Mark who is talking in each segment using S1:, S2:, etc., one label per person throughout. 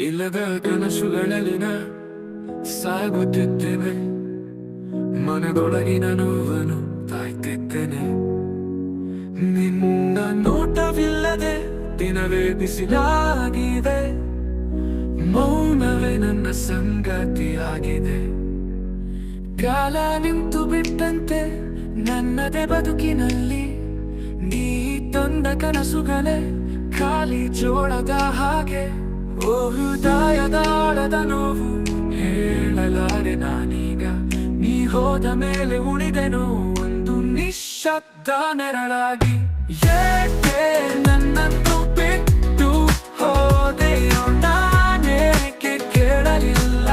S1: ಇಲ್ಲದ ಕನಸುಗಳಲ್ಲಿನ ಸಾಗುತ್ತಿದ್ದೇನೆ. ಮನದೊಳಗಿನ ನೋವನ್ನು ತಾಯ್ತಿದ್ದೇನೆ. ನಿನ್ನ ನೋಟವಿಲ್ಲದೆ ದಿನವೇ ಬಿಸಿಲಾಗಿದೆ. ಮೌನವೇ ನನ್ನ ಸಂಗತಿಯಾಗಿದೆ. ಕಾಲ ನಿಂತು ಬಿಟ್ಟಂತೆ ನನ್ನದೇ ಬದುಕಿನಲ್ಲಿ. ನೀ ತಂದ ಕನಸುಗಳೇ ಖಾಲಿ ಜೋಳದ ಹಾಗೆ. ಓ ಹೃದಯದ ಆಳದ ನೋವು ಹೇಳಲಾರೆ ನಾನೀಗ. ನೀ ಹೋದ ಮೇಲೆ ಉಳಿದೆನೋ ಒಂದು ನಿಶ್ಶಬ್ದ ನೆರಳಾಗಿ. ಏಕೆ ನನ್ನನ್ನು ಬಿಟ್ಟು ಹೋದೆಯೋ ನಾನೇಕೆ ಕೇಳಲಿಲ್ಲ.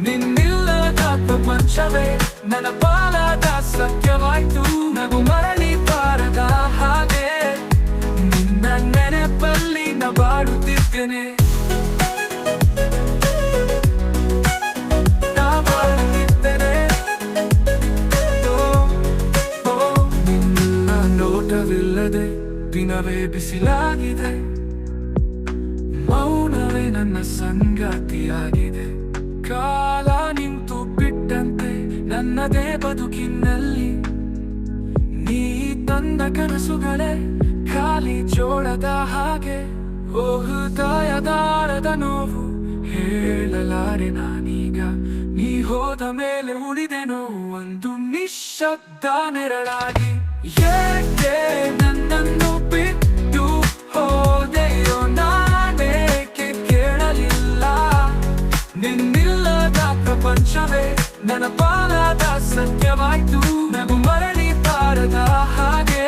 S1: ನಿನ್ನಿಲ್ಲದ ಪ್ರಪಂಚವೇ ನನ್ನ ಪಾಲಾದ ಸತ್ಯವಾಯ್ತು. ನಗು ಮರಳಿ ಬಾರದ ಹಾಗೆ ನಿನ್ನ ನೆನಪಲ್ಲಿ ನ ಬಾಡುತ್ತಿದ್ದೇನೆ. ನಿನ್ನ ನೋಟವಿಲ್ಲದೆ ದಿನವೇ ಬಿಸಿಲಾಗಿದೆ. ಮೌನವೇ ನನ್ನ ಸಂಗಾತಿಯಾಗಿದೆ. ಕಾಲ ನಿಂತು ಬಿಟ್ಟಂತೆ ನನ್ನದೇ ಬದುಕಿನಲ್ಲಿ. ನೀ ತಂದ ಕನಸುಗಳೇ ಖಾಲಿ ಜೋಳದ ಹಾಗೆ. ಓ ಹೃದಯದ ಆಳದ ನೋವು ಹೇಳಲಾರೆ ನಾನೀಗ. ನೀ ಹೋದ ಮೇಲೆ ಉಳಿದೆನೋ ಒಂದು ನಿಶ್ಶಬ್ದ ನೆರಳಾಗಿ. ಏಕೆ ನನ್ನನ್ನು ಬಿಟ್ಟು ಹೋದೆಯೋ ನಾನೇಕೆ ಕೇಳಲಿಲ್ಲ. ನಿನ್ನಿಲ್ಲದ ಪ್ರಪಂಚವೇ ನನ್ನ ಪಾಲಾದ ಸತ್ಯವಾಯ್ತು. ನಗು ಮರಳಿ ಬಾರದ ಹಾಗೆ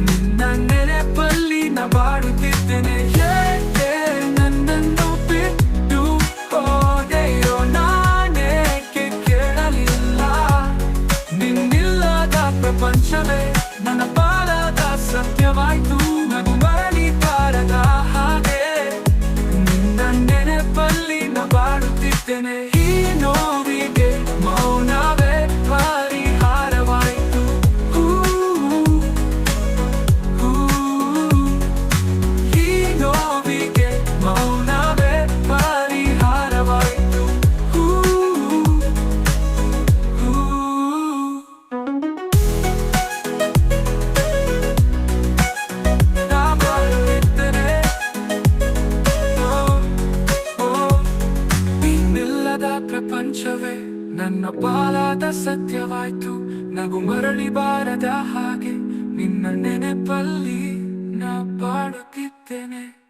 S1: ನಿನ್ನ ನೆನಪಲ್ಲಿ ನ ಬಾಡುತ್ತಿದ್ದೇನೆ. ಏಕೆ ನನ್ನನ್ನು ಬಿಟ್ಟು ಹೋದೆಯೋ ನಾನೇಕೆ ಕೇಳಲಿಲ್ಲ. ನಿನ್ನಿಲ್ಲದ ಪ್ರಪಂಚವೇ ನನ್ನ ಪಾಲಾದ ಸತ್ಯವಾಯ್ತು. ನಗು ಮರಳಿ ಬಾರದ ಹಾಗೆ ನಿನ್ನ ನೆನಪಲ್ಲಿ ನ ಬಾಡುತ್ತಿದ್ದೇನೆ. ಈ ನೋವಿಗೆ ಮೌನವೇ ಪರಿಹಾರವಾಯಿತು. ಈ ನೋವಿಗೆ ಮೌನವೇ ಪರಿಹಾರವಾಯಿತು. ನಾ ಬಾಳುತ್ತಿದ್ದೇನೆ. ಇನ್ನಿಲ್ಲದ ಪ್ರಪಂಚವೇ ನನ್ನ ಪಾಲಾದ ಸತ್ಯವಾಯ್ತು. ನಗು ಮರಳಿ ಬಾರದ ಹಾಗೆ ನಿನ್ನ ನೆನಪಲ್ಲಿ ನಾ ಬಾಡುತ್ತಿದ್ದೇನೆ.